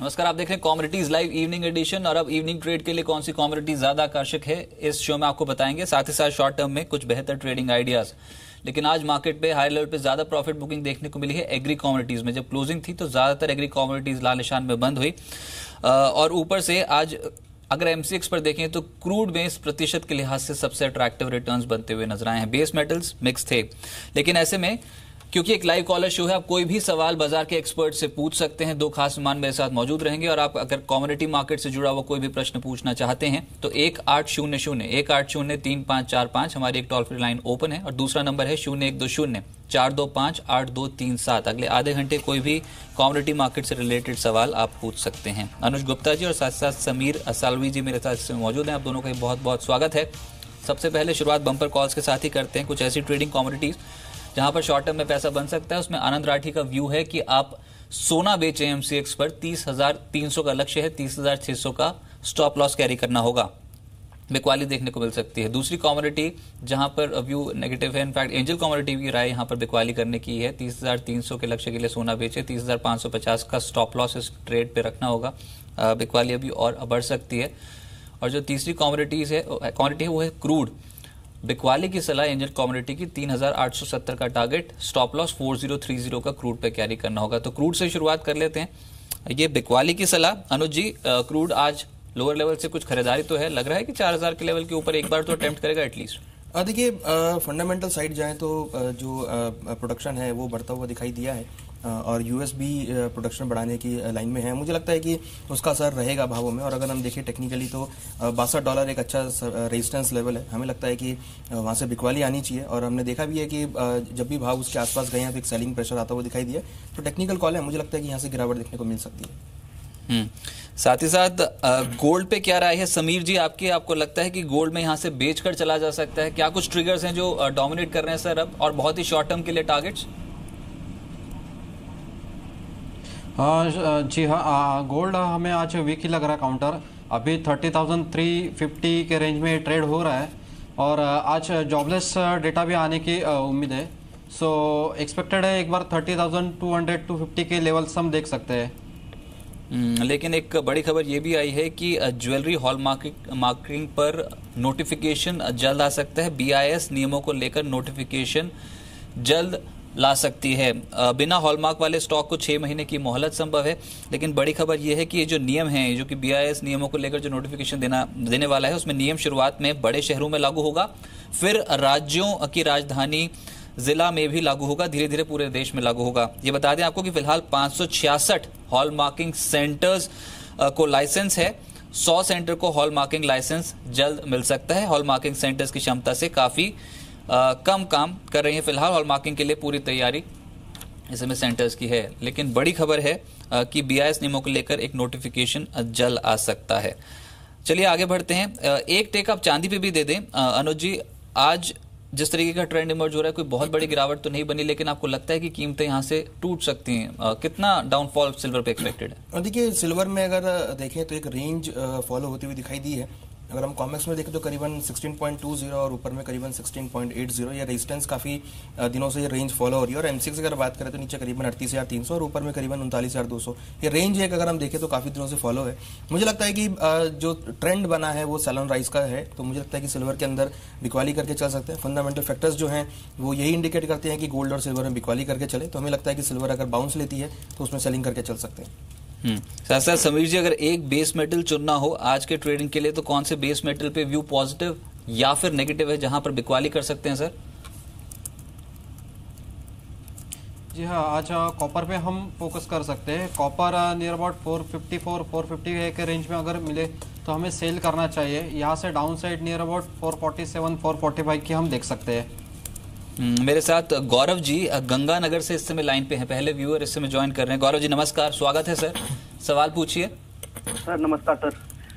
नमस्कार, आप देख रहे हैं कॉमोडिटीज लाइव इवनिंग एडिशन। और अब इवनिंग ट्रेड के लिए कौन सी कॉमोडिटी ज्यादा आकर्षक है इस शो में आपको बताएंगे, साथ ही साथ शॉर्ट टर्म में कुछ बेहतर ट्रेडिंग आइडियाज। लेकिन आज मार्केट पे हाई लेवल पे ज्यादा प्रॉफिट बुकिंग देखने को मिली है एग्री कॉमोडिटीज में। जब क्लोजिंग थी तो ज्यादातर एग्री कॉमोडिटीज लाल निशान में बंद हुई और ऊपर से आज अगर एमसीएक्स पर देखें तो क्रूड में इस प्रतिशत के लिहाज से सबसे अट्रैक्टिव रिटर्न्स बनते हुए नजर आए हैं। बेस मेटल्स मिक्स थे, लेकिन ऐसे में क्योंकि एक लाइव कॉलर शो है, आप कोई भी सवाल बाजार के एक्सपर्ट से पूछ सकते हैं। दो खास मेहमान मेरे साथ मौजूद रहेंगे और आप अगर कमोडिटी मार्केट से जुड़ा हुआ कोई भी प्रश्न पूछना चाहते हैं तो 1800-180-3545 हमारी एक टोल फ्री लाइन ओपन है और दूसरा नंबर है 0120-425-8237। अगले आधे घंटे कोई भी कमोडिटी मार्केट से रिलेटेड सवाल आप पूछ सकते हैं। अनुज गुप्ता जी और साथ साथ समीर असालवी जी मेरे साथ मौजूद हैं। आप दोनों का बहुत बहुत स्वागत है। सबसे पहले शुरुआत बम्पर कॉल्स के साथ ही करते हैं। कुछ ऐसी ट्रेडिंग कमोडिटीज जहां पर शॉर्ट टर्म में पैसा बन सकता है, उसमें आनंद राठी का व्यू है कि आप सोना बेचें एमसीएक्स पर। 30,300 का लक्ष्य है, 30,600 का स्टॉप लॉस कैरी करना होगा। बिकवाली देखने को मिल सकती है। दूसरी कमोडिटी जहां पर व्यू नेगेटिव है, इनफैक्ट एंजल कमोडिटी की राय यहां पर बिकवाली करने की है। 30,300 के लक्ष्य के लिए सोना बेचे, 30,550 का स्टॉप लॉस इस ट्रेड पे रखना होगा। बिकवाली अभी और बढ़ सकती है। और जो तीसरी कमोडिटी है वो है क्रूड। बिकवाली की सलाह एंजल कमोडिटी की 3,870 का टारगेट, स्टॉप लॉस 4,030 का क्रूड पे कैरी करना होगा। तो क्रूड से शुरुआत कर लेते हैं। ये बिकवाली की सलाह। अनुज जी, क्रूड आज लोअर लेवल से कुछ खरीदारी तो है, लग रहा है कि 4,000 के लेवल के ऊपर एक बार तो अटेम्प्ट करेगा एटलीस्ट। देखिए, फंडामेंटल साइड जाए तो जो प्रोडक्शन है वो बढ़ता हुआ दिखाई दिया है और यूएस भी प्रोडक्शन बढ़ाने की लाइन में है। मुझे लगता है कि उसका असर रहेगा भावों में। और अगर हम देखें टेक्निकली तो $62 एक अच्छा रेजिस्टेंस लेवल है। हमें लगता है कि वहाँ से बिकवाली आनी चाहिए और हमने देखा भी है कि जब भी भाव उसके आसपास गए हैं तो एक सेलिंग प्रेशर आता हुआ दिखाई दिया। तो टेक्निकल कॉल है, मुझे लगता है कि यहाँ से गिरावट देखने को मिल सकती है। साथ ही साथ गोल्ड पे क्या राय है समीर जी आपकी? आपको लगता है कि गोल्ड में यहां से बेचकर चला जा सकता है? क्या कुछ ट्रिगर्स हैं जो डोमिनेट कर रहे हैं सर अब, और बहुत ही शॉर्ट टर्म के लिए टारगेट्स? जी हाँ, गोल्ड हमें आज वीक ही लग रहा है। काउंटर अभी 30,350 के रेंज में ट्रेड हो रहा है और आज जॉबलेस डेटा भी आने की उम्मीद है। सो एक्सपेक्टेड है एक बार 30,200-250 के लेवल्स हम देख सकते हैं। लेकिन एक बड़ी खबर ये भी आई है कि ज्वेलरी हॉल मार्किंग पर नोटिफिकेशन जल्द आ सकता है। बीआईएस नियमों को लेकर नोटिफिकेशन जल्द ला सकती है। बिना हॉलमार्क वाले स्टॉक को 6 महीने की मोहलत संभव है। लेकिन बड़ी खबर यह है कि ये जो नियम है, जो कि बीआईएस नियमों को लेकर जो नोटिफिकेशन देने वाला है, उसमें नियम शुरुआत में बड़े शहरों में लागू होगा, फिर राज्यों की राजधानी जिला में भी लागू होगा, धीरे धीरे पूरे देश में लागू होगा। ये बता दें आपको कि फिलहाल 566 हॉल मार्किंग सेंटर्स को लाइसेंस है। 100 सेंटर को हॉल मार्किंग लाइसेंस जल्द मिल सकता है। हॉल मार्किंग सेंटर्स की क्षमता से काफी कम काम कर रही है फिलहाल। हॉल मार्किंग के लिए पूरी तैयारी इसमें सेंटर्स की है। लेकिन बड़ी खबर है कि बीआईएस नियमों को लेकर एक नोटिफिकेशन जल्द आ सकता है। चलिए आगे बढ़ते हैं। एक टेक आप चांदी पे भी दे दें अनुज जी। आज जिस तरीके का ट्रेंड इमर्ज हो रहा है, कोई बहुत बड़ी गिरावट तो नहीं बनी, लेकिन आपको लगता है कि कीमतें यहां से टूट सकती हैं? कितना डाउनफॉल सिल्वर पे एक्सपेक्टेड है? देखिए, सिल्वर में अगर देखें तो एक रेंज फॉलो होती हुई दिखाई दी है। अगर हम कॉमेक्स में देखें तो करीबन 16.20 और ऊपर में करीबन 16.80। ये रेजिस्टेंस काफ़ी दिनों से ये रेंज फॉलो हो रही है। और एमसीएक्स अगर बात करें तो नीचे करीबन 38,300 और ऊपर में करीबन 39,200। ये रेंज एक अगर हम देखें तो काफ़ी दिनों से फॉलो है। मुझे लगता है कि जो ट्रेंड बना है वो सेल ऑन राइज का है। तो मुझे लगता है कि सिल्वर के अंदर बिकवाली करके चल सकते हैं। फंडामेंटल फैक्टर्स जो हैं वो यही इंडिकेट करते हैं कि गोल्ड और सिल्वर में बिकवाली करके चले। तो हमें लगता है कि सिल्वर अगर बाउंस लेती है तो उसमें सेलिंग करके चल सकते हैं। साथ साथ समीर जी, अगर एक बेस मेटल चुनना हो आज के ट्रेडिंग के लिए तो कौन से बेस मेटल पे व्यू पॉजिटिव या फिर नेगेटिव है जहां पर बिकवाली कर सकते हैं सर? जी हाँ, आज कॉपर पे हम फोकस कर सकते हैं। कॉपर नियर अबाउट 450 के रेंज में अगर मिले तो हमें सेल करना चाहिए। यहाँ से डाउन साइड नियर अबाउट 447-445 की हम देख सकते हैं। मेरे साथ गौरव जी गंगानगर से इस समय लाइन पे हैं। पहले व्यूअर इस समय ज्वाइन कर रहे हैं। गौरव जी नमस्कार, स्वागत है सर। सवाल पूछिए सर। नमस्कार सर।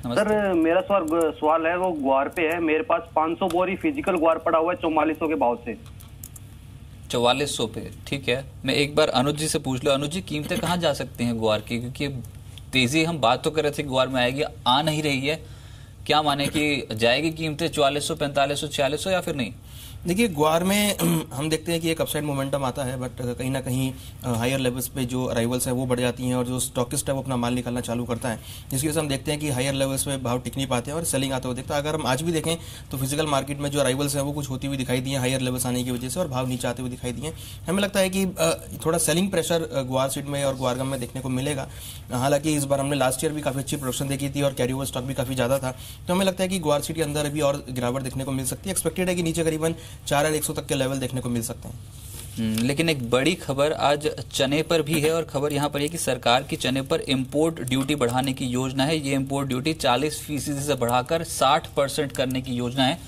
सर मेरा सवाल है वो ग्वार पे है। मेरे पास 500 बोरी फिजिकल ग्वार पड़ा हुआ है 4400 के भाव से। 4400 पे, ठीक है। मैं एक बार अनुज जी से पूछ लो। अनुज जी, कीमतें कहाँ जा सकती हैं ग्वार की? क्योंकि तेजी हम बात तो कर रहे थे ग्वार में आएगी, आ नहीं रही है। क्या माने कि जाएगी कीमतें 4400, 4500, 4600 या फिर नहीं? देखिए ग्वार में हम देखते हैं कि एक अपसाइड मोमेंटम आता है, बट कहीं ना कहीं हायर लेवल्स पे जो अराइवल्स है वो बढ़ जाती हैं और जो स्टॉकिस्ट है वो अपना माल निकालना चालू करता है, जिसकी वजह से हम देखते हैं कि हायर लेवल्स पे भाव टिक नहीं पाते हैं और सेलिंग आता हुआ देखता है। अगर हम आज भी देखें तो फिजिकल मार्केट में जो अराइवल्स हैं वो कुछ होती हुई दिखाई दी है हायर लेवल्स आने की वजह से और भाव नीचे आते हुए दिखाई दिए। हमें लगता है कि थोड़ा सेलिंग प्रेशर ग्वार सीड में और ग्वारगम में देखने को मिलेगा। हालांकि इस बार हमने लास्ट ईयर भी काफी अच्छी प्रोडक्शन देखी थी और कैरी ओवर स्टॉक भी काफी ज्यादा था, तो हमें लगता है कि ग्वार सीड के अंदर अभी और गिरावट देखने को मिल सकती है। एक्सपेक्टेड है कि नीचे करीबन 4,100 तक के लेवल देखने को मिल सकते हैं। लेकिन एक बड़ी खबर आज चने पर भी है और खबर यहाँ पर है कि सरकार की चने पर इंपोर्ट ड्यूटी बढ़ाने की योजना है। ये इंपोर्ट ड्यूटी 40% से बढ़ाकर 60% करने की योजना है।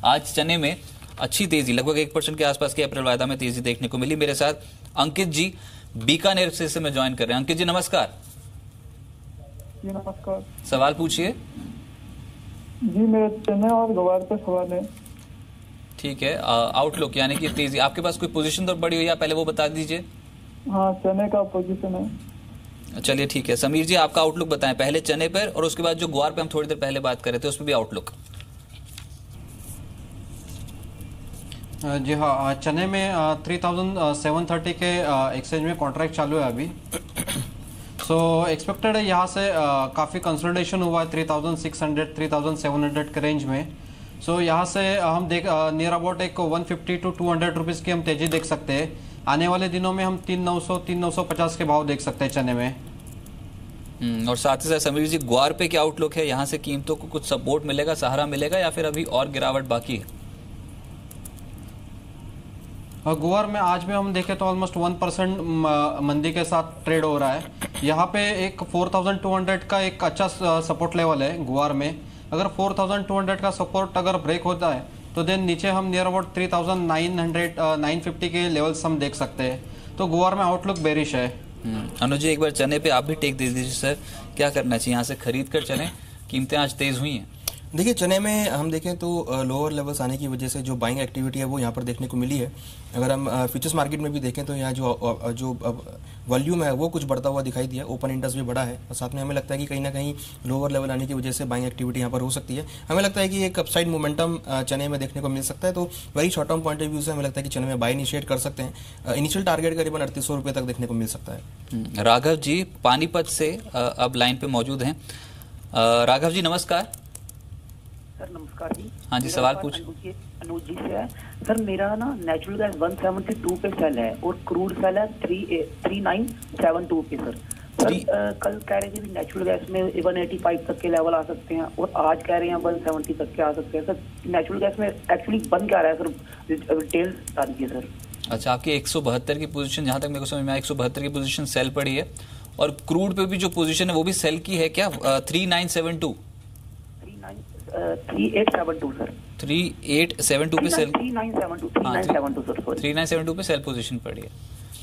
आज चने में अच्छी तेजी, लगभग 1% के आसपास के अप्रैल वायदा में तेजी देखने को मिली। मेरे साथ अंकित जी बीकानेर से मैं ज्वाइन कर रहे हैं। अंकित जी नमस्कार। जी नमस्कार। सवाल पूछिए। जी मेरे चने और ग्वार पे सवाल है। ठीक है, आउटलुक यानी कि तेजी, आपके पास कोई पोजीशन तो बड़ी हुई है, पहले वो बता दीजिए। हाँ चने का पोजीशन है। चलिए ठीक है, समीर जी आपका आउटलुक बताएं, पहले चने पर और उसके बाद जो ग्वार पे हम थोड़ी देर पहले बात कर रहे थे उसमें भी आउटलुक। जी हाँ, चने में 3730 के एक्सचेंज में कॉन्ट्रैक्ट चालू है अभी। सो एक्सपेक्टेड है यहाँ से काफ़ी कंसोलिडेशन हुआ है 3600 3700 के रेंज में। सो यहाँ से हम देख नियर अबाउट एक 150 to 200 रुपीज़ की हम तेजी देख सकते हैं। आने वाले दिनों में हम 3900 3950 के भाव देख सकते हैं चने में। और साथ ही साथ समीर जी ग्वार पे क्या आउटलुक है, यहाँ से कीमतों को कुछ सपोर्ट मिलेगा, सहारा मिलेगा या फिर अभी और गिरावट बाकी है? ग्वार में आज भी हम देखें तो ऑलमोस्ट 1% मंदी के साथ ट्रेड हो रहा है। यहाँ पे एक 4200 का एक अच्छा सपोर्ट लेवल है ग्वार में। अगर 4200 का सपोर्ट अगर ब्रेक होता है तो देन नीचे हम नियर अबाउट 3900 950 के लेवल्स हम देख सकते हैं। तो ग्वार में आउटलुक बेरिश है। अनुज जी एक बार चने पे आप भी टेक दे दीजिए सर, क्या करना चाहिए, यहाँ से खरीद कर चलें? कीमतें आज तेज हुई हैं। देखिए चने में हम देखें तो लोअर लेवल्स आने की वजह से जो बाइंग एक्टिविटी है वो यहाँ पर देखने को मिली है। अगर हम फ्यूचर्स मार्केट में भी देखें तो यहाँ जो वॉल्यूम है वो कुछ बढ़ता हुआ दिखाई दिया, ओपन इंटरेस्ट भी बढ़ा है और साथ में हमें लगता है कि कहीं ना कहीं लोअर लेवल आने की वजह से बाइंग एक्टिविटी यहाँ पर हो सकती है। हमें लगता है कि एक अपसाइड मोमेंटम चने में देखने को मिल सकता है, तो very short term point of view से हमें लगता है कि चने में बाय इनिशिएट कर सकते हैं। इनिशियल टारगेट करीबन 3800 रुपये तक देखने को मिल सकता है। राघव जी पानीपत से अब लाइन पे मौजूद हैं। राघव जी नमस्कार। सर नमस्कार जी। हाँ जी सवाल पूछ। अनुज जी से है सर, मेरा ना नेचुरल गैस 172 पे सेल है और क्रूड सेल है 3972 पे सर। कल कह रहे थे नेचुरल गैस में 185 तक के लेवल आ सकते हैं और आज कह रहे हैं 170 तक के आ सकते हैं। सर नेचुरल गैस में एक्चुअली बन क्या रहा है सर, डिटेल बता दीजिए सर। अच्छा, आपकी 172 की पोजीशन, जहां तक मेरे को समझ में आया 172 की पोजीशन सेल पड़ी है और क्रूड पे भी जो पोजीशन है वो भी सेल की है क्या? 3972 3872 सर। 3872 पे सेल, 3972 पे सेल पोजीशन पड़ी है।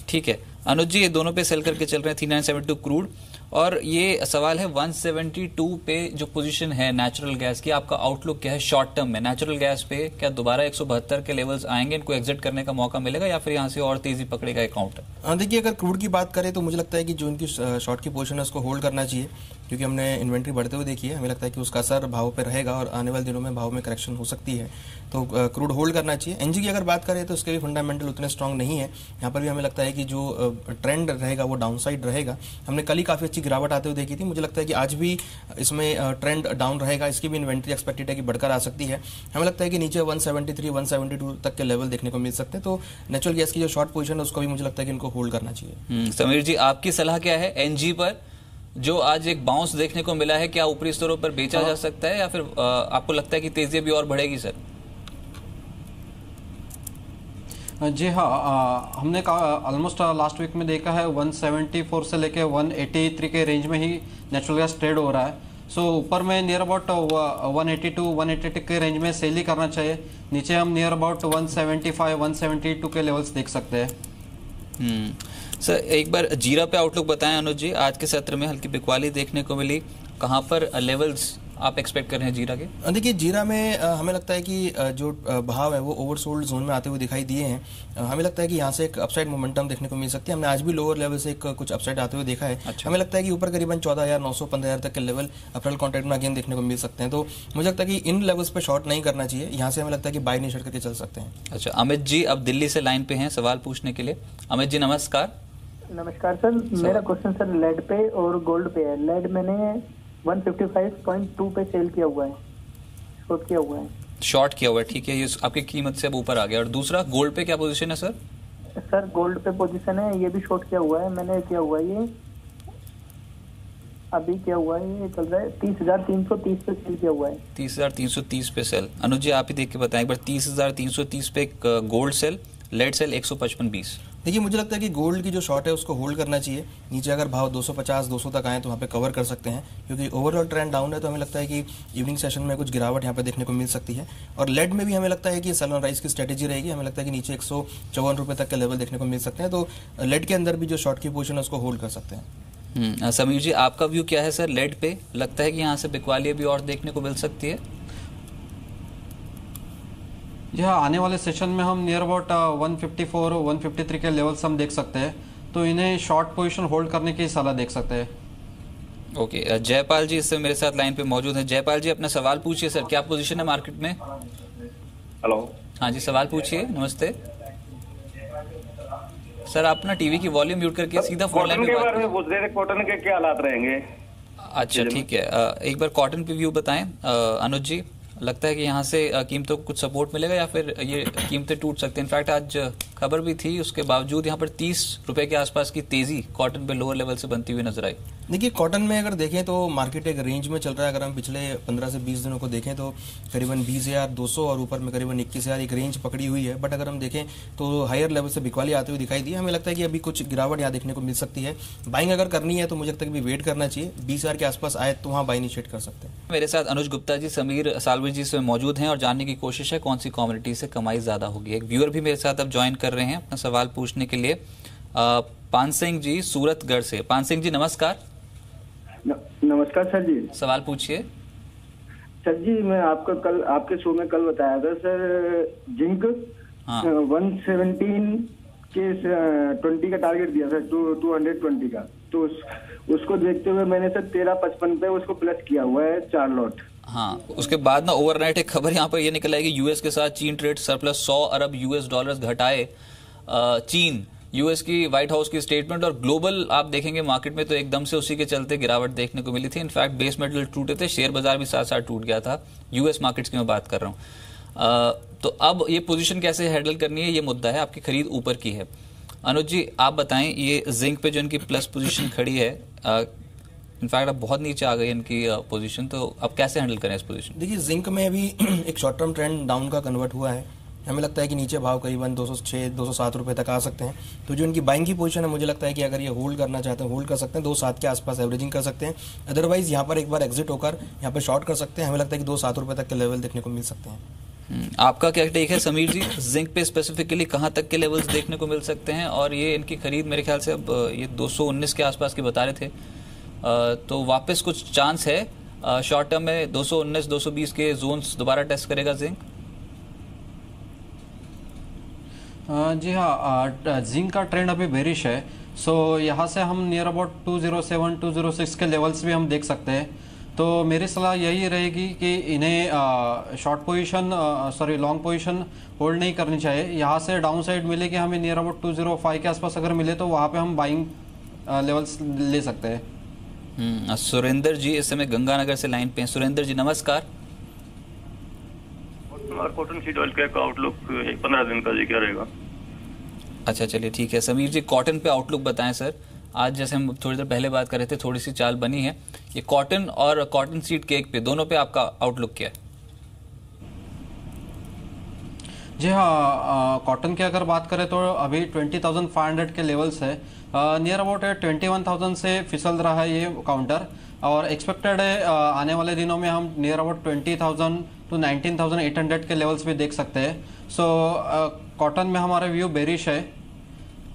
ठीक है अनुज जी, ये दोनों पे सेल करके चल रहे हैं 3972 क्रूड। और ये सवाल है 172 पे जो पोजीशन है नेचुरल गैस की, आपका आउटलुक क्या है शॉर्ट टर्म में? नेचुरल गैस पे क्या दोबारा 172 के लेवल्स आएंगे, इनको एग्जिट करने का मौका मिलेगा या फिर यहाँ से और तेजी पकड़ेगा अकाउंट? देखिए अगर क्रूड की बात करें तो मुझे लगता है कि जो इनकी शॉर्ट की पोजीशन है उसको होल्ड करना चाहिए, क्योंकि हमने इन्वेंट्री बढ़ते हुए देखी है। हमें लगता है कि उसका असर भाव पे रहेगा और आने वाले दिनों में भाव में करेक्शन हो सकती है, तो क्रूड होल्ड करना चाहिए। एनजी की अगर बात करें तो उसके भी फंडामेंटल उतने स्ट्रांग नहीं है। यहाँ पर भी हमें लगता है कि जो ट्रेंड रहेगा वो डाउनसाइड रहेगा। हमने कल ही काफी अच्छी गिरावट आते हुए देखी थी, मुझे लगता है कि आज भी इसमें ट्रेंड डाउन रहेगा। इसकी भी इन्वेंट्री एक्सपेक्टेड है कि बढ़कर आ सकती है। हमें लगता है कि नीचे 173 172 तक के लेवल देखने को मिल सकते हैं, तो नेचुरल गैस की जो शॉर्ट पोजीशन है उसको भी मुझे लगता है कि इनको होल्ड करना चाहिए। समीर जी आपकी सलाह क्या है एनजी पर, जो आज एक बाउंस देखने को मिला है, क्या ऊपरी स्तरों पर बेचा जा सकता है या फिर आपको लगता है कि तेजी भी और बढ़ेगी सर? जी हाँ, हमने ऑलमोस्ट लास्ट वीक में देखा है 174 से लेके 183 के रेंज में ही नेचुरल गैस ट्रेड हो रहा है। सो ऊपर में नियर अबाउट 182 182 के रेंज में सेल ही करना चाहिए। नीचे हम नियर अबाउट 175 172 के लेवल्स देख सकते हैं। सर एक बार जीरा पे आउटलुक बताएं अनुज जी। आज के सत्र में हल्की बिकवाली देखने को मिली, कहां पर लेवल्स आप एक्सपेक्ट कर रहे हैं जीरा के? देखिए जीरा में हमें लगता है कि जो भाव है वो ओवरसोल्ड जोन में आते हुए दिखाई दिए हैं। हमें लगता है कि यहाँ से एक अपसाइड मोमेंटम देखने को मिल सकती है। हमने आज भी लोअर लेवल से कुछ अपसाइड आते हुए देखा है। अच्छा। हमें लगता है कि ऊपर करीबन 14,900 15,000 तक के लेवल अप्रैल कॉन्ट्रैक्ट में अगेन देखने को मिल सकते हैं। तो मुझे लगता है कि इन लेवल्स पे शॉर्ट नहीं करना चाहिए। यहाँ से हमें लगता है कि बाय निश्चित करके चल सकते हैं। अच्छा, अमित जी अब दिल्ली से लाइन पे हैं सवाल पूछने के लिए। अमित जी नमस्कार। नमस्कार सर, मेरा क्वेश्चन सर लेड पे और गोल्ड पे है। लेड मैंने 155.2 पे सेल किया हुआ है, शॉर्ट किया हुआ है। शॉर्ट किया हुआ है, ठीक है, ये आपकी कीमत से अब ऊपर आ गया। और दूसरा गोल्ड पे क्या पोजीशन है सर? सर गोल्ड पे पोजीशन है, ये भी शॉर्ट किया हुआ है, मैंने किया हुआ है, ये अभी क्या हुआ है, ये चल रहा है 30,330 पे सेल किया हुआ है। 30,330 पे सेल। अनुज जी आप ही देख के बताएं एक बार, 30,330 पे गोल्ड सेल, लेड सेल 155.20। देखिए मुझे लगता है कि गोल्ड की जो शॉर्ट है उसको होल्ड करना चाहिए। नीचे अगर भाव 250-200 तक आए तो वहाँ पे कवर कर सकते हैं, क्योंकि ओवरऑल ट्रेंड डाउन है। तो हमें लगता है कि इवनिंग सेशन में कुछ गिरावट यहाँ पे देखने को मिल सकती है। और लेड में भी हमें लगता है कि सेल ऑन राइज की स्ट्रेटेजी रहेगी। हमें लगता है कि नीचे 154 रुपये तक के लेवल देखने को मिल सकते हैं। तो लेड के अंदर भी जो शॉर्ट की पोजीशन है उसको होल्ड कर सकते हैं। समीर जी आपका व्यू क्या है सर लेड पे? लगता है कि यहाँ से बिकवाली अभी और देखने को मिल सकती है? जी हाँ, आने वाले सेशन में हम नियर अबाउट 154 153 के लेवल्स हम देख सकते हैं, तो इन्हें शॉर्ट पोजीशन होल्ड करने की सलाह देख सकते हैं। ओके, जयपाल जी इससे मेरे साथ लाइन पे मौजूद हैं। जयपाल जी अपना सवाल पूछिए सर, क्या पोजीशन है मार्केट में? हेलो, हाँ जी सवाल पूछिए। नमस्ते सर, आप ना टीवी की वॉल्यूम म्यूट करके सीधा फोन लाइन पे बात बारे में पूछ रहे थे, कॉटन के क्या हालात रहेंगे? अच्छा ठीक है, एक बार कॉटन पे व्यू बताएं अनुज जी। लगता है कि यहाँ से कीमतों को कुछ सपोर्ट मिलेगा या फिर ये कीमतें टूट सकती हैं? इनफैक्ट आज खबर भी थी, उसके बावजूद यहाँ पर 30 रुपए के आसपास की तेजी कॉटन पे लोअर लेवल से बनती हुई नजर आई। देखिए कॉटन में अगर देखें तो मार्केट एक रेंज में चल रहा है। अगर हम पिछले 15 से 20 दिनों को देखें तो करीबन 20,200 और ऊपर में करीबन 21,000 एक रेंज पकड़ी हुई है। बट अगर हम देखें तो हायर लेवल से बिकवाली आते हुए दिखाई दी। हमें लगता है कि अभी कुछ गिरावट यहाँ देखने को मिल सकती है। बाइंग अगर करनी है तो मुझे लगता है कि वेट करना चाहिए। 20,000 के आसपास आए तो वहाँ बाई इनिशिएट कर सकते हैं। मेरे साथ अनुज गुप्ता जी, समीर सालवी जी से मौजूद हैं और जानने की कोशिश है कौन सी कमोडिटी से कमाई ज्यादा होगी। एक व्यूअर भी मेरे साथ अब ज्वाइन कर रहे हैं अपना सवाल पूछने के लिए। पान सिंह जी सूरतगढ़ से। पान सिंह जी नमस्कार। नमस्कार सर जी। सवाल पूछिए। सर जी मैं आपको कल आपके शो में कल बताया था सर, जिंक 117 के 20 का टारगेट दिया था, 220 का। तो उसको देखते हुए मैंने सर 13.55 पे उसको प्लस किया हुआ है 4 लॉट। हाँ, उसके बाद ना ओवरनाइट एक खबर यहाँ पर ये निकल आएगी, यूएस के साथ चीन ट्रेड सरप्लस 100 अरब यूएस डॉलर्स घटाए चीन। यूएस की व्हाइट हाउस की स्टेटमेंट। और ग्लोबल आप देखेंगे मार्केट में तो एकदम से उसी के चलते गिरावट देखने को मिली थी। इनफैक्ट बेस मेटल टूटे थे, शेयर बाजार भी साथ साथ टूट गया था। यूएस मार्केट्स की मैं बात कर रहा हूँ। तो अब ये पोजीशन कैसे हैंडल करनी है, ये मुद्दा है। आपकी खरीद ऊपर की है। अनुज जी आप बताएं, ये जिंक पे जो इनकी प्लस पोजीशन खड़ी है, इनफैक्ट अब बहुत नीचे आ गई इनकी पोजीशन, तो अब कैसे हैंडल करें इस पोजीशन? देखिए जिंक में अभी एक शॉर्ट टर्म ट्रेंड डाउन का कन्वर्ट हुआ है। हमें लगता है कि नीचे भाव करीबन 206-207 रुपए तक आ सकते हैं। तो जो इनकी बाइंग की पोजीशन है, मुझे लगता है कि अगर ये होल्ड करना चाहते हैं होल्ड कर सकते हैं, 2.7 के आसपास एवरेजिंग कर सकते हैं। अदरवाइज यहाँ पर एक बार एग्जिट होकर यहाँ पर शॉर्ट कर सकते हैं। हमें लगता है कि 2.7 रुपए तक के लेवल देखने को मिल सकते हैं। आपका क्या टेक है समीर जी, जिंक पे स्पेसिफिकली कहाँ तक के लेवल्स देखने को मिल सकते हैं? और ये इनकी खरीद मेरे ख्याल से अब ये 219 के आसपास की बता रहे थे, तो वापस कुछ चांस है शॉर्ट टर्म में 219-220 के जोन्स दोबारा टेस्ट करेगा जिंक? जी हाँ, जिंक का ट्रेंड अभी बेरिश है। सो यहाँ से हम नियर अबाउट 207-206 के लेवल्स भी हम देख सकते हैं। तो मेरी सलाह यही रहेगी कि इन्हें short position long position hold नहीं करनी चाहिए। यहाँ से डाउन साइड मिले कि हमें नियर अबाउट 205 के आसपास अगर मिले तो वहाँ पे हम बाइंग लेवल्स ले सकते हैं। सुरेंद्र जी इस समय गंगानगर से लाइन पे हैं। सुरेंद्र जी नमस्कार। कॉटन सीड ऑयल का आउटलुक 15 दिन का जी क्या रहेगा? अच्छा चलिए ठीक है। समीर जी कॉटन पे आउटलुक बताएं सर। आज जैसे हम थोड़ी देर पहले बात कर रहे थे, थोड़ी सी चाल बनी है। ये कॉटन और कॉटन सीड केक पे दोनों पे आपका आउटलुक क्या है? जी हाँ, कॉटन की अगर बात करें तो अभी 20,500 के लेवल्स है। नियर अबाउट 21,000 से फिसल रहा है ये काउंटर, और एक्सपेक्टेड है आने वाले दिनों में हम नियर अबाउट 20,000 to 19,800 के लेवल्स भी देख सकते हैं। सो कॉटन में हमारा व्यू बेरिश है।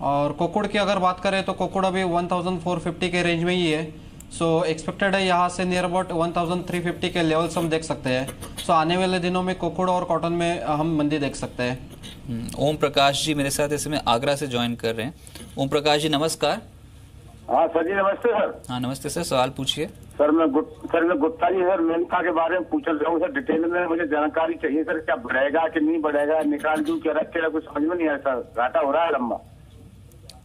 और कोकुड़ की अगर बात करें तो कोकुड़ अभी 1,450 के रेंज में ही है। सो एक्सपेक्टेड है यहाँ से नियर अबाउट 1350 के लेवल्स हम देख सकते हैं। सो आने वाले दिनों में कोकोड़ और कॉटन में हम मंदी देख सकते हैं। ओम प्रकाश जी मेरे साथ इसमें आगरा से ज्वाइन कर रहे हैं। ओम प्रकाश जी नमस्कार। हाँ सर जी नमस्ते सर। हाँ नमस्ते सर, सवाल पूछिए। सर मैं गुप्ता जी सर मेनका के बारे में पूछ रहा हूँ सर, डिटेल में मुझे जानकारी चाहिए सर, क्या बढ़ेगा कि नहीं बढ़ेगा, निकाल दूं क्या रखेगा, कुछ समझ में नहीं आया सर, घाटा हो रहा है लंबा।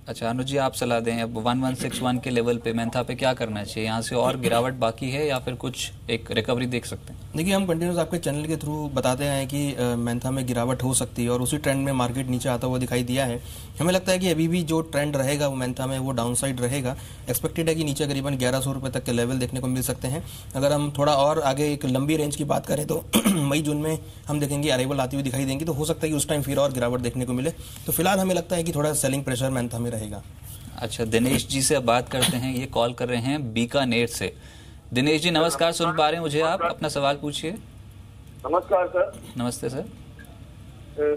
अच्छा अनुज जी आप सलाह दें, अब 1161 के लेवल पे मेंथा पे क्या करना चाहिए, यहाँ से और गिरावट बाकी है या फिर कुछ एक रिकवरी देख सकते हैं? देखिए हम कंटिन्यूस आपके चैनल के थ्रू बताते हैं कि मेंथा में गिरावट हो सकती है और उसी ट्रेंड में मार्केट नीचे आता हुआ दिखाई दिया है। हमें लगता है कि अभी भी जो ट्रेंड रहेगा वो मेंथा में वो डाउन साइड रहेगा। एक्सपेक्टेड है कि नीचे करीबन 1100 रुपये तक के लेवल देखने को मिल सकते हैं। अगर हम थोड़ा और आगे एक लंबी रेंज की बात करें तो मई जून में हम देखेंगे अराइवल आती हुई दिखाई देंगी, तो हो सकता है कि उस टाइम फिर और गिरावट देखने को मिले। तो फिलहाल हमें लगता है कि थोड़ा सेलिंग प्रेशर मेंथा में रहेगा। अच्छा दिनेश जी से अब बात करते हैं, ये कॉल कर रहे हैं बीकानेर से। दिनेश जी नमस्कार, सुन पा रहे हैं मुझे आप? अपना सवाल पूछिए। नमस्कार सर। नमस्ते सर।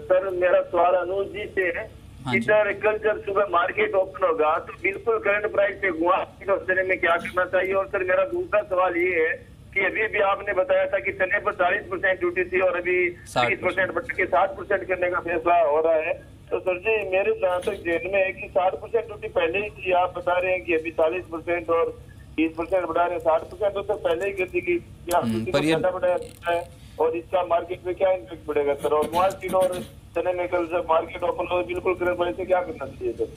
सर मेरा सवाल अनुज जी से है कि सर कल जब सुबह मार्केट ओपन होगा तो बिल्कुल करंट प्राइस पे गुआने में क्या करना चाहिए? और सर मेरा दूसरा सवाल ये है कि अभी भी आपने बताया था कि चने पर 40% ड्यूटी थी और अभी 30% बढ़ के 60% करने का फैसला हो रहा है। तो सर जी मेरे जहाँ तक जेल में है कि 60% ड्यूटी पहले ही थी, आप बता रहे हैं कि अभी 40% और 30% बढ़ा रहे हैं, 60% तो सर पहले ही कर दी गई, ज्यादा बढ़ाया है और इसका मार्केट में क्या इम्पैक्ट पड़ेगा सर? और मार्केट और चने में कल जब मार्केट ओपन हो बिल्कुल करंट प्राइस से क्या करना चाहिए सर?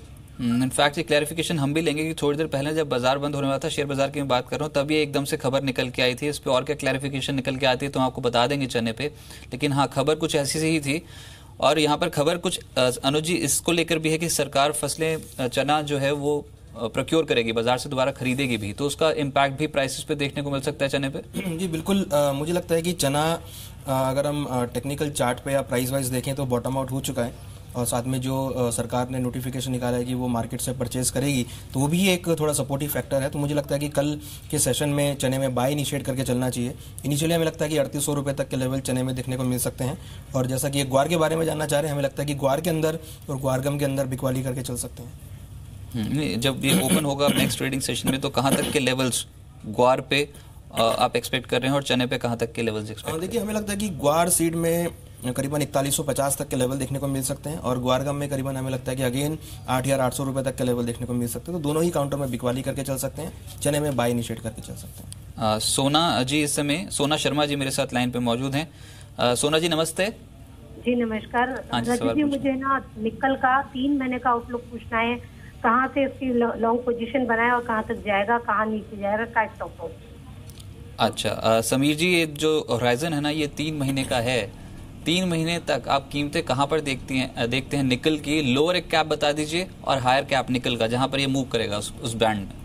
इनफैक्ट ये क्लैरिफिकेशन हम भी लेंगे कि थोड़ी देर पहले जब बाजार बंद होने वाला था, शेयर बाजार की मैं बात कर रहा हूँ, तब ये एकदम से खबर निकल के आई थी। इस पर और क्या क्लैरिफिकेशन निकल के आती है तो हम आपको बता देंगे चने पे। लेकिन हाँ खबर कुछ ऐसी ही थी और यहाँ पर खबर कुछ अनुज जी इसको लेकर भी है कि सरकार फसलें चना जो है वो प्रोक्योर करेगी, बाजार से दोबारा खरीदेगी भी, तो उसका इम्पैक्ट भी प्राइसेस पे देखने को मिल सकता है चने पे। जी बिल्कुल, मुझे लगता है कि चना अगर हम टेक्निकल चार्ट पे या प्राइस वाइज देखें तो बॉटम आउट हो चुका है और साथ में जो सरकार ने नोटिफिकेशन निकाला है कि वो मार्केट से परचेज करेगी, तो वो भी एक थोड़ा सपोर्टिव फैक्टर है। तो मुझे लगता है कि कल के सेशन में चने में बाय इनिशिएट करके चलना चाहिए। इनिशियली हमें लगता है कि 3800 रुपये तक के लेवल चने में देखने को मिल सकते हैं। और जैसा कि ये ग्वार के बारे में जानना चाह रहे हैं, हमें लगता है कि ग्वार के अंदर और ग्वारगम के अंदर बिकवाली करके चल सकते हैं। जब ये ओपन होगा नेक्स्ट ट्रेडिंग सेशन में तो कहाँ तक के लेवल्स ग्वार पे आप एक्सपेक्ट कर रहे हैं और चने पे कहाँ तक के लेवल्स एक्सपेक्ट? देखिए हमें लगता है कि ग्वार सीड में करीबन 4150 तक के लेवल देखने को मिल सकते हैं और ग्वारगम में करीबन हमें लगता है कि अगेन 8800 रुपये तक के लेवल देखने को मिल सकते हैं। तो दोनों ही काउंटर में बिकवाली करके चल सकते हैं, चने में बाय इनिशिएट करके चल सकते हैं। सोना जी इस समय, सोना शर्मा जी मेरे साथ लाइन पे मौजूद हैं। सोना जी नमस्ते। जी नमस्कार। हाँ जी मुझे ना निकल का 3 महीने का आउटलुक पूछना है, कहाँ से इसकी लॉन्ग पोजीशन बनाए और कहाँ तक जाएगा, कहाँ नीचे जाएगा, क्या स्टॉप लॉस? अच्छा समीर जी, ये जो होराइजन है ना ये 3 महीने का है। 3 महीने तक आप कीमतें कहाँ पर देखते हैं निकल की? लोअर एक कैप बता दीजिए और हायर कैप निकल का, जहां पर ये मूव करेगा उस बैंड में।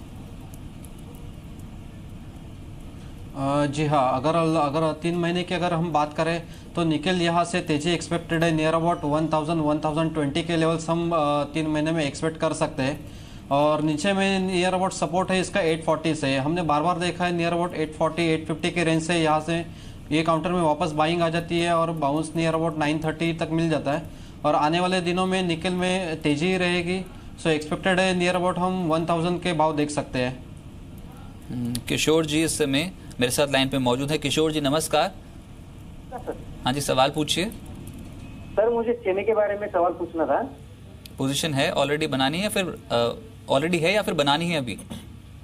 जी हाँ, अगर 3 महीने की अगर हम बात करें तो निकल यहाँ से तेजी एक्सपेक्टेड है नियर अबाउट 1020 के लेवल्स हम 3 महीने में एक्सपेक्ट कर सकते हैं। और नीचे में नियर अबाउट सपोर्ट है इसका 840 से। हमने बार बार देखा है नियर अबाउट 840 850 के रेंज से यहाँ से ये काउंटर में वापस बाइंग आ जाती है और बाउंस नियर अबाउट 930 तक मिल जाता है। और आने वाले दिनों में निकल में तेजी रहेगी, सो एक्सपेक्टेड है नियर अबाउट हम 1000 के भाव देख सकते हैं। किशोर जी इस समय मेरे साथ लाइन पे मौजूद है। किशोर जी नमस्कार। हाँ जी सवाल पूछिए। सर मुझे चने के बारे में सवाल पूछना था। पोजीशन है ऑलरेडी बनानी है फिर ऑलरेडी है या फिर बनानी है अभी?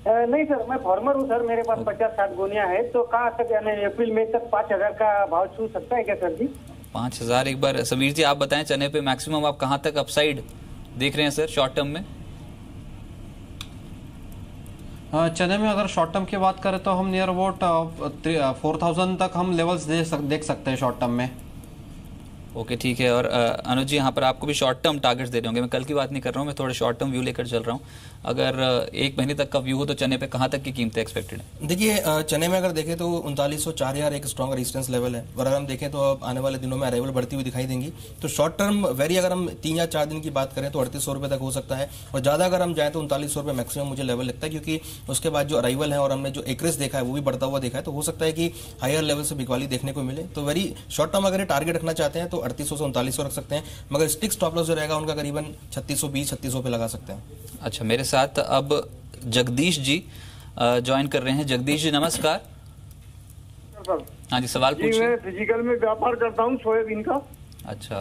नहीं सर, मैं फार्मर हूँ सर, मेरे पास 50-60 गोनियां है। तो कहाँ तक यानी अप्रैल मई तक 5000 का भाव छू सकता है क्या सर जी? 5000 एक बार समीर जी आप बताएं चने पे मैक्सिमम आप कहाँ तक अपसाइड देख रहे हैं सर शॉर्ट टर्म में? चने में अगर शॉर्ट टर्म की बात करें तो हम नियर अबाउट 4000 तक हम लेवल्स देख सकते हैं शॉर्ट टर्म में। ओके ठीक है। और अनुज जी यहाँ पर आपको भी शॉर्ट टर्म टारगेट्स दे रहे होंगे। मैं कल की बात नहीं कर रहा हूँ, मैं थोड़ा शॉर्ट टर्म व्यू लेकर चल रहा हूँ। अगर 1 महीने तक का व्यू हो तो चने पे कहाँ तक की कीमतें एक्सपेक्टेड है? देखिए चने में अगर देखें तो 3904 एक स्ट्रॉन्ग रेजिस्टेंस लेवल है और अगर हम देखें तो अब आने वाले दिनों में अराइवल बढ़ती हुई दिखाई देंगी। तो शॉर्ट टर्म वेरी अगर हम 3 या 4 दिन की बात करें तो 3800 रुपये तक हो सकता है और ज़्यादा अगर हम जाएँ तो 3900 रुपये मैक्सिमम मुझे लेवल लगता है, क्योंकि उसके बाद जो अराइवल है और हमने जो एक्रेस देखा है वो भी बढ़ता हुआ देखा है। तो हो सकता है कि हायर लेवल से बिकवाली देखने को मिले। तो वेरी शॉर्ट टर्म अगर टारगेट रखना चाहते हैं तो 3800 से 3900 रख सकते हैं, मगर स्टिक स्टॉप लॉस जो रहेगा उनका करीबन 3620-3600 पे लगा सकते हैं। अच्छा मेरे साथ अब जगदीश जी ज्वाइन कर रहे हैं। जगदीश जी नमस्कार। हाँ जी, सवाल पूछिए। मैं फिजिकल में व्यापार करता हूँ सोयाबीन का। अच्छा,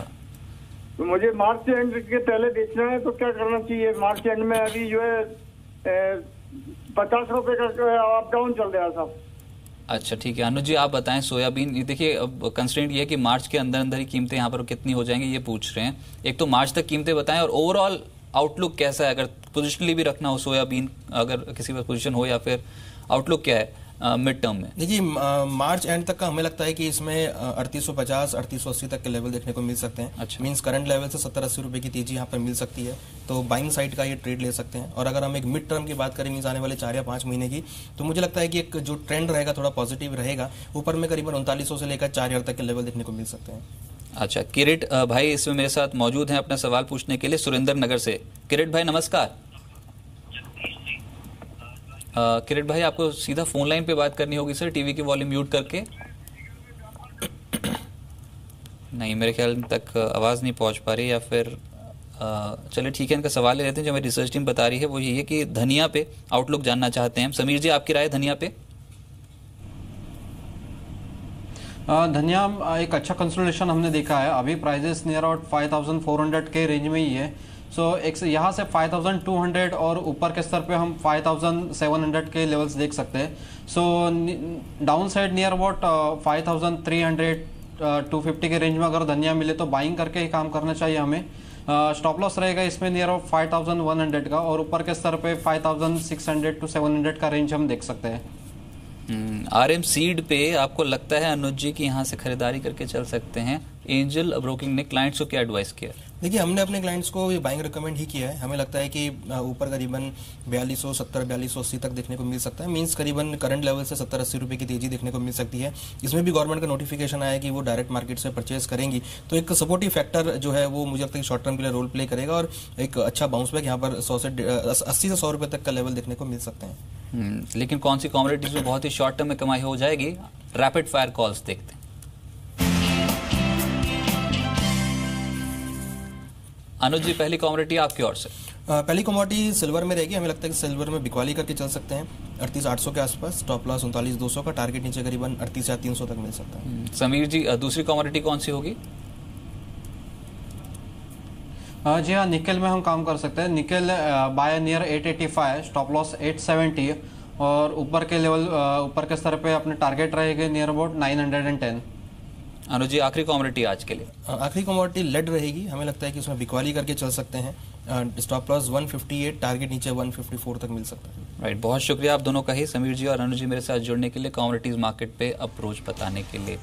तो मुझे मार्च एंड के पहले बेचना है, तो क्या करना चाहिए? मार्च एंड में अभी जो है 50 रुपए का अप डाउन चल रहा है साहब। अच्छा ठीक है। अनुज जी आप बताएं, सोयाबीन देखिए अब कंस्ट्रेंट ये है कि मार्च के अंदर अंदर ही कीमतें यहाँ पर कितनी हो जाएंगी ये पूछ रहे हैं। एक तो मार्च तक कीमतें बताएं और ओवरऑल आउटलुक कैसा है, अगर पोजिशनली भी रखना हो सोयाबीन, अगर किसी पर पोजीशन हो, या फिर आउटलुक क्या है मिड टर्म में? देखिए मार्च एंड तक का हमें लगता है कि इसमें 3850 3880 तक के लेवल देखने को मिल सकते हैं। अच्छा। मींस करंट लेवल से 70-80 रुपए की तेजी यहाँ पर मिल सकती है, तो बाइंग साइड का ये ट्रेड ले सकते हैं। और अगर हम एक मिड टर्म की बात करें, मींस आने वाले 4 या 5 महीने की, तो मुझे लगता है कि एक जो ट्रेंड रहेगा थोड़ा पॉजिटिव रहेगा। ऊपर में करीबन 3900 से लेकर 4000 तक के लेवल देखने को मिल सकते हैं। अच्छा, किरीट भाई इसमें मेरे साथ मौजूद हैं अपना सवाल पूछने के लिए सुरेंद्र नगर से। किरीट भाई नमस्कार। किरीट भाई आपको सीधा फोन लाइन पे बात करनी होगी सर, टीवी की वॉल्यूम म्यूट करके। नहीं, मेरे ख्याल तक आवाज़ नहीं पहुंच पा रही, या फिर चलिए ठीक है, इनका सवाल ले लेते हैं। जो हमारी रिसर्च टीम बता रही है वो ये है कि धनिया पे आउटलुक जानना चाहते हैं। समीर जी आपकी राय धनिया पे? धनिया एक अच्छा कंसोलिडेशन हमने देखा है, अभी प्राइजेस नियर अबाउट 5400 के रेंज में ही है। सो एक यहाँ से 5200 और ऊपर के स्तर पे हम 5700 के लेवल्स देख सकते हैं। So down side near about 5300 250 के रेंज में अगर धनिया मिले तो बाइंग करके ही काम करना चाहिए हमें। स्टॉप लॉस रहेगा इसमें नियर अबाउट 5100 का, और ऊपर के स्तर पे 5600 to 700 का रेंज हम देख सकते हैं। RM सीड पे आपको लगता है अनुज जी कि यहाँ से खरीदारी करके चल सकते हैं? एंजल ब्रोकिंग ने क्लाइंट्स को क्या एडवाइस किया? देखिए हमने अपने क्लाइंट्स को ये बाइंग रिकमेंड ही किया है। हमें लगता है कि ऊपर करीबन 4270 4280 तक देखने को मिल सकता है। मींस करीबन करंट लेवल से 70-80 रुपए की तेजी देखने को मिल सकती है। इसमें भी गवर्नमेंट का नोटिफिकेशन आया कि वो डायरेक्ट मार्केट से परचेज करेंगी, तो एक सपोर्टिव फैक्टर जो है वो मुझे लगता है शॉर्ट टर्म के लिए रोल प्ले करेगा, और एक अच्छा बाउंस बैक यहाँ पर 80 से 100 रुपए तक का लेवल देखने को मिल सकते हैं। लेकिन कौन सी कमोडिटीज में बहुत ही शॉर्ट टर्म में कमाई हो जाएगी? रैपिड फायर कॉल्स देखते हैं। अनुज जी पहली कमोडिटी आपकी ओर से। पहली कमोडिटी सिल्वर में रहेगी। हमें लगता है कि सिल्वर में बिकवाली करके चल सकते हैं 38,800 के आसपास, स्टॉप लॉस 39,200 का, टारगेट नीचे करीबन 38,300 तक मिल सकता है। समीर जी दूसरी कमोडिटी कौन सी होगी? जी हाँ, निकेल में हम काम कर सकते हैं। Nickel buy near 885, stop loss 870, और ऊपर के लेवल ऊपर के स्तर पे अपने टारगेट रहेंगे नियर अबाउट 910। अनुज जी आखिरी कमोडिटी आज के लिए? आखिरी कमोडिटी लेड रहेगी। हमें लगता है कि उसमें बिकवाली करके चल सकते हैं। स्टॉप लॉस 158, टारगेट नीचे 154 तक मिल सकता है। राइट, बहुत शुक्रिया आप दोनों का ही, समीर जी और अनुज जी, मेरे साथ जुड़ने के लिए, कमोडिटीज मार्केट पे अप्रोच बताने के लिए।